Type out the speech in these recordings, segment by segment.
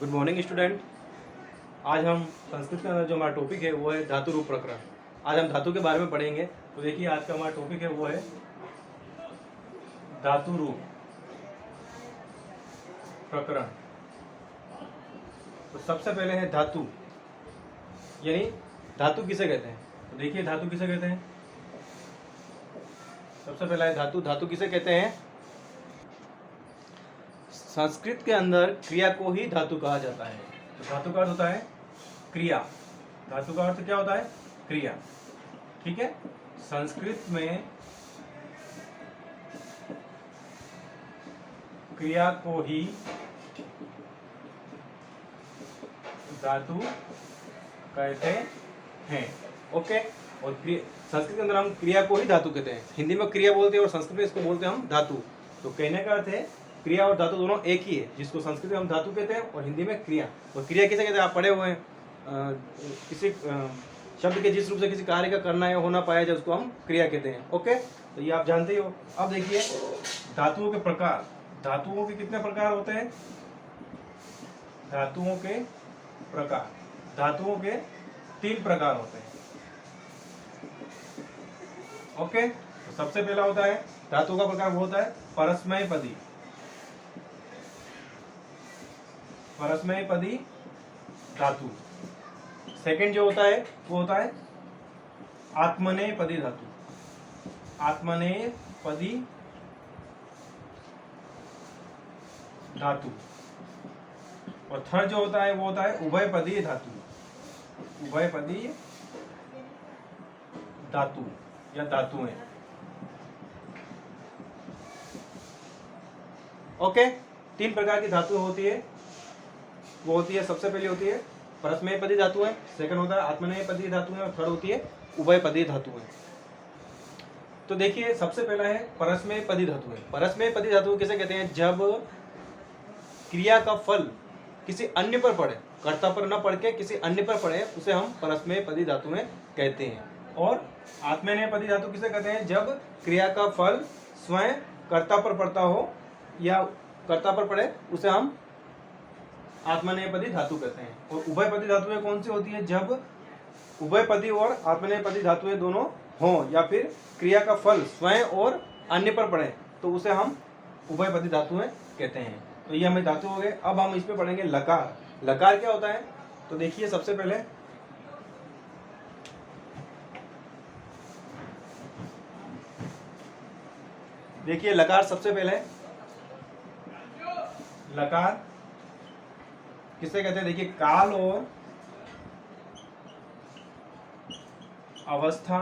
Good morning student. आज हम संस्कृत के अंदर जो हमारा टॉपिक है वो है धातु रूप प्रकरण। आज हम धातु के बारे में पढ़ेंगे। तो देखिए आज का हमारा टॉपिक है वो है धातु रूप प्रकरण। तो सबसे पहले है धातु, यानी धातु किसे कहते हैं। तो देखिए धातु किसे कहते हैं। सबसे पहला है धातु। धातु किसे कहते हैं। संस्कृत के अंदर क्रिया को ही धातु कहा जाता है। तो धातु का अर्थ होता है क्रिया। धातु का अर्थ क्या होता है, क्रिया। ठीक है, संस्कृत में क्रिया को ही धातु कहते हैं। ओके, और संस्कृत के अंदर हम क्रिया को ही धातु कहते हैं। हिंदी में क्रिया बोलते हैं और संस्कृत में इसको बोलते हैं हम धातु। तो कहने का अर्थ है क्रिया और धातु दोनों एक ही है, जिसको संस्कृत में हम धातु कहते हैं और हिंदी में क्रिया। और क्रिया किसे कहते हैं, आप पढ़े हुए हैं। किसी शब्द के जिस रूप से किसी कार्य का करना है होना पाया जाए उसको हम क्रिया कहते हैं। ओके, तो ये आप जानते ही हो। अब देखिए धातुओं के प्रकार। धातुओं के कितने प्रकार होते हैं। धातुओं के प्रकार, धातुओं के 3 प्रकार होते हैं। ओके, तो सबसे पहला होता है धातु का प्रकार, वो होता है परस्मैपदी। परस्मैपदी धातु। सेकंड जो होता है वो होता है आत्मनेपदी धातु। आत्मनेपदी धातु। और थर्ड जो होता है वो होता है उभयपदी धातु। उभयपदी धातु या धातुएं। ओके, 3 प्रकार की धातु होती है। वो होती है, सबसे पहली होती है परस्मैपदी धातुएं, सेकंड होता है आत्मनेपदी धातुएं और थर्ड होती है उभयपदी धातुएं। तो देखिए सबसे पहला है परस्मैपदी धातुएं। परस्मैपदी धातु किसे कहते हैं, जब क्रिया का फल किसी अन्य पर पड़े, कर्ता पर न पड़ के किसी अन्य पर पड़े, उसे हम परस्मैपदी धातुएं कहते हैं। और आत्मनेपदी धातु किसे कहते हैं, जब क्रिया का फल स्वयं कर्ता पर पड़ता हो या कर्ता पर पड़े, उसे हम आत्मनेपदी धातु कहते हैं। और उभयपदी धातुएं कौन सी होती है, जब उभयपदी और आत्मनेपदी धातुएं दोनों हों या फिर क्रिया का फल स्वयं और अन्य पर पड़े, तो उसे हम उभयपदी धातुएं कहते हैं। तो ये हमें धातु हो गए। अब हम इसमें पढ़ेंगे लकार। लकार क्या होता है, तो देखिए सबसे पहले देखिए लकार। सबसे पहले लकार किसे कहते हैं, देखिए काल और अवस्था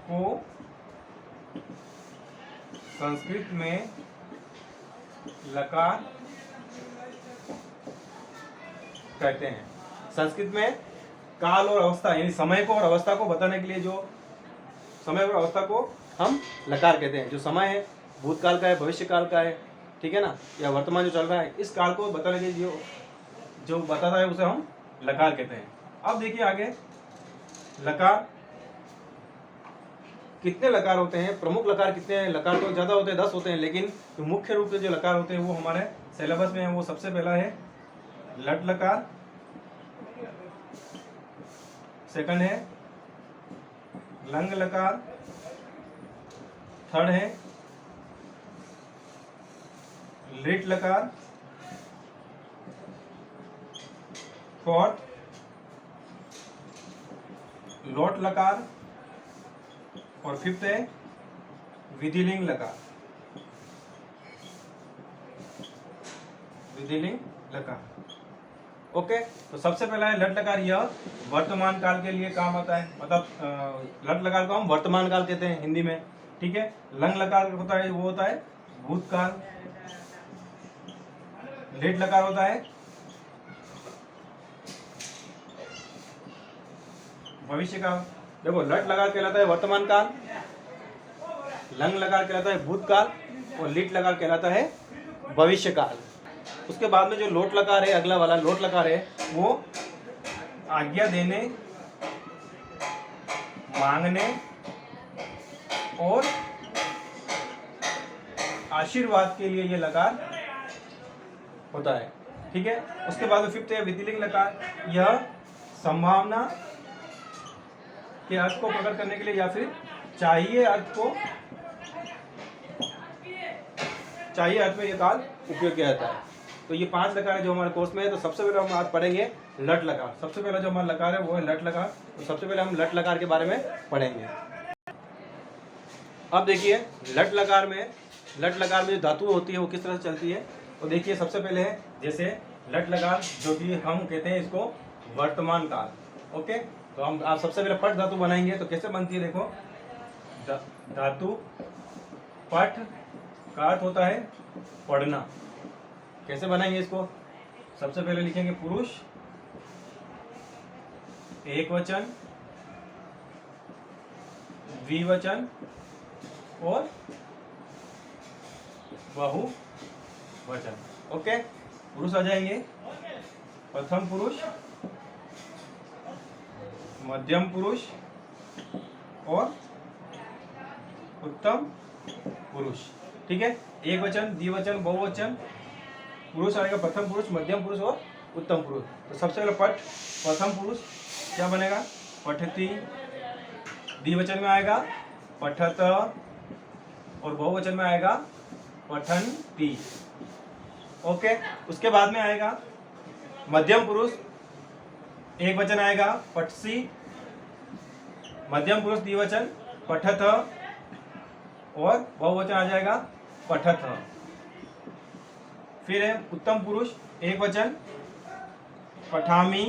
को संस्कृत में लकार कहते हैं। संस्कृत में काल और अवस्था यानी समय को और अवस्था को बताने के लिए जो समय और अवस्था को हम लकार कहते हैं। जो समय है भूतकाल का है, भविष्य काल का है, ठीक है ना, या वर्तमान जो चल रहा है, इस काल को बताने के लिए जो बताता है उसे हम लकार कहते हैं। अब देखिए आगे लकार कितने लकार होते हैं, प्रमुख लकार कितने हैं। लकार तो ज्यादा होते हैं, 10 होते हैं, लेकिन जो मुख्य रूप से जो लकार होते हैं वो हमारे सिलेबस में है। वो सबसे पहला है लट लकार, सेकंड है लंग लकार, थर्ड है लिट लकार, फोर्थ लोट लकार और फिफ्थ है विधिलिंग लकार। विधिलिंग लकार। ओके, तो सबसे पहला है लट लकार। यह वर्तमान काल के लिए काम आता है, मतलब लट लकार को हम वर्तमान काल कहते हैं हिंदी में। ठीक है, लंग लकार होता है वो होता है भूतकाल। लेट लकार होता है भविष्य काल। देखो लट लकार कहलाता है वर्तमान काल, लंग लकार कहलाता है भूतकाल और लिट लकार कहलाता है भविष्य काल। उसके बाद में जो लोट लकार है, अगला वाला लोट लकार है, वो आज्ञा देने, मांगने और आशीर्वाद के लिए ये लकार होता है। ठीक है, उसके बाद फिफ्थ है विधिलिंग लकार। यह संभावना के अर्थ को प्रकट करने के लिए या फिर चाहिए अर्थ में यह काल उपयोग किया जाता है। तो ये 5 लकार जो हमारे कोर्स में है। तो सबसे पहले हम आज पढ़ेंगे लट लकार। सबसे पहला जो हमारा लकार है वो है लट लकार। तो सबसे पहले हम लट लकार के बारे में पढ़ेंगे। अब देखिए लट लकार में जो धातु होती है वो किस तरह से चलती है। तो देखिए सबसे पहले है जैसे लट लकार, जो कि हम कहते हैं इसको वर्तमान काल। ओके, तो हम आप सबसे पहले पट धातु बनाएंगे। तो कैसे बनती है देखो, धातु पट का अर्थ होता है पढ़ना। कैसे बनाएंगे इसको, सबसे पहले लिखेंगे पुरुष एक वचन, द्विवचन और बहुवचन। ओके, पुरुष आ जाएंगे, प्रथम पुरुष, मध्यम पुरुष और उत्तम पुरुष। ठीक है, एक वचन, द्विवचन, बहुवचन, पुरुष आएगा प्रथम पुरुष, मध्यम पुरुष और उत्तम पुरुष। तो सबसे पहले पठ, प्रथम पुरुष क्या बनेगा, पठती। द्विवचन में आएगा पठत और बहुवचन में आएगा पठन्ति। ओके, उसके बाद में आएगा मध्यम पुरुष, एक वचन आएगा पठसी, मध्यम पुरुष द्विवचन पठत और बहुवचन आ जाएगा पठत। फिर है उत्तम पुरुष एक वचन पठामी,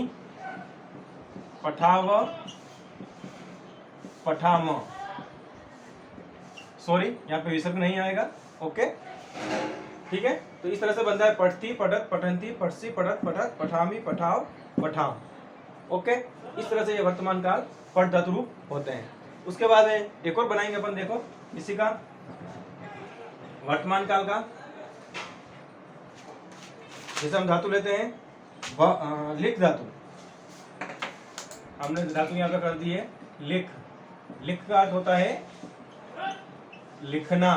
पठाव, पठाम। सॉरी, यहाँ पे विसर्ग नहीं आएगा। ओके, ठीक है। तो इस तरह से बनता है पठती, पठत, पठंती, पठसी, पठत, पठत, पठामी, पठाव, पठाम। ओके, इस तरह से ये वर्तमान काल पठ धातु रूप होते हैं। उसके बाद है एक और बनाएंगे अपन, देखो इसी का वर्तमान काल का। जैसे हम धातु लेते हैं लिख धातु, हमने धातु यहाँ पे कर दी है लिख। लिख का अर्थ होता है लिखना।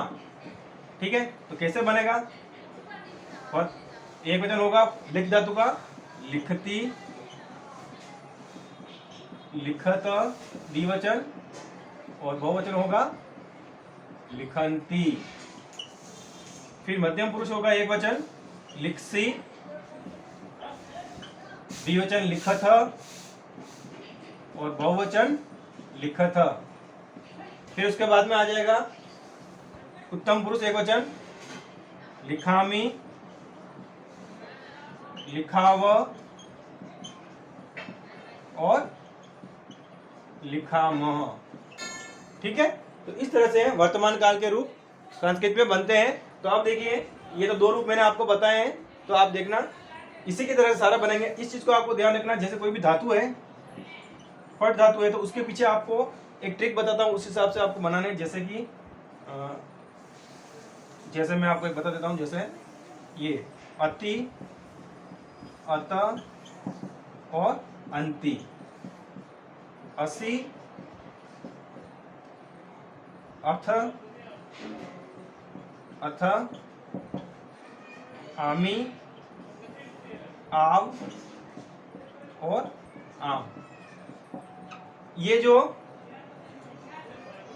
ठीक है, तो कैसे बनेगा, एक वचन होगा लिख धातु का लिखती, लिखत द्विवचन और बहुवचन होगा लिखंती। फिर मध्यम पुरुष होगा एक वचन लिखसी, द्विवचन लिखथ और बहुवचन लिखथ। फिर उसके बाद में आ जाएगा उत्तम पुरुष एक वचन लिखामी, लिखाव और लिखाम। ठीक है, तो इस तरह से वर्तमान काल के रूप संस्कृत में बनते हैं। तो आप देखिए ये तो 2 रूप मैंने आपको बताए हैं, तो आप देखना इसी की तरह से सारा बनेंगे। इस चीज को आपको ध्यान रखना, जैसे कोई भी धातु है, पट धातु है, तो उसके पीछे आपको एक ट्रिक बताता हूँ, उस हिसाब से आपको बनाने। जैसे कि जैसे मैं आपको एक बता देता हूँ, जैसे ये अति, अत और अंति, असी, अथ, अथ, आमी, आव और आम। ये जो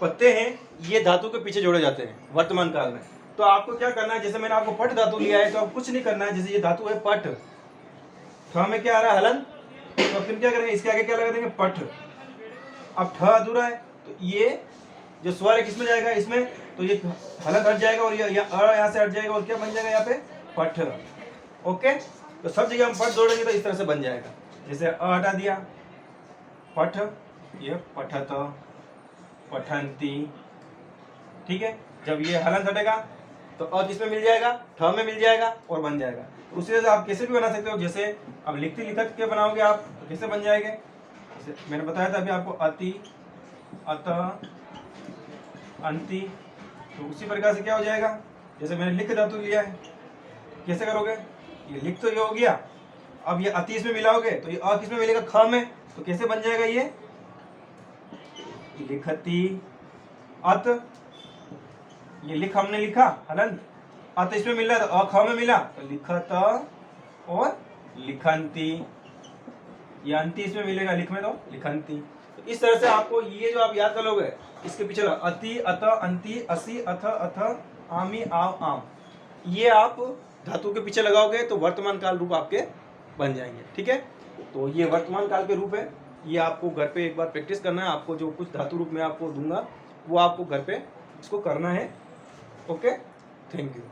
पत्ते हैं ये धातु के पीछे जोड़े जाते हैं वर्तमान काल में। तो आपको क्या करना है, जैसे मैंने आपको पट धातु लिया है, तो आप कुछ नहीं करना है। जैसे ये धातु है पट, ठ में क्या आ रहा है हलन, तो फिर क्या करेंगे, इसके आगे क्या लगा देंगे पठ। अब ठ अधूरा है, तो ये जो स्वर है किसमें जाएगा, इसमें, तो ये हलन हट जाएगा और ये यहाँ से हट जाएगा और क्या बन जाएगा यहाँ पे पठ। ओके, तो सब जगह हम पठ जोड़ेंगे तो इस तरह से बन जाएगा। जैसे अ हटा दिया पठ, ये पठत, पठंती। ठीक है, जब ये हलन हटेगा तो अ किसमें मिल जाएगा, ठ में मिल जाएगा और बन जाएगा। तो उसी तरह से आप कैसे भी बना सकते हो। जैसे अब लिखती लिखत के बनाओगे आप तो कैसे बन जाएंगे, मैंने बताया था अभी आपको अति, अतः, अंति। तो उसी प्रकार से क्या हो जाएगा, जैसे मैंने लिख धातु लिया है, कैसे करोगे, ये लिख तो ये हो गया, अब ये अति इसमें मिलाओगे तो ये अ किसमें मिलेगा, ख में। तो कैसे बन जाएगा ये लिखती, अत, ये लिख हमने लिखा हलन, अत इसमें मिल रहा है तो अ ख में मिला तो लिखत और लिखंती, ये अंति इसमें मिलेगा, लिख में तो लिखंती। तो इस तरह से आपको ये जो आप याद कर लोगे, इसके पीछे अति, अत, अंति, असि, अथ, अथ, आमी, आव, आम, ये आप धातु के पीछे लगाओगे तो वर्तमान काल रूप आपके बन जाएंगे। ठीक है, तो ये वर्तमान काल के रूप है, ये आपको घर पे एक बार प्रैक्टिस करना है। आपको जो कुछ धातु रूप में आपको दूंगा वो आपको घर पे इसको करना है। Okay, thank you.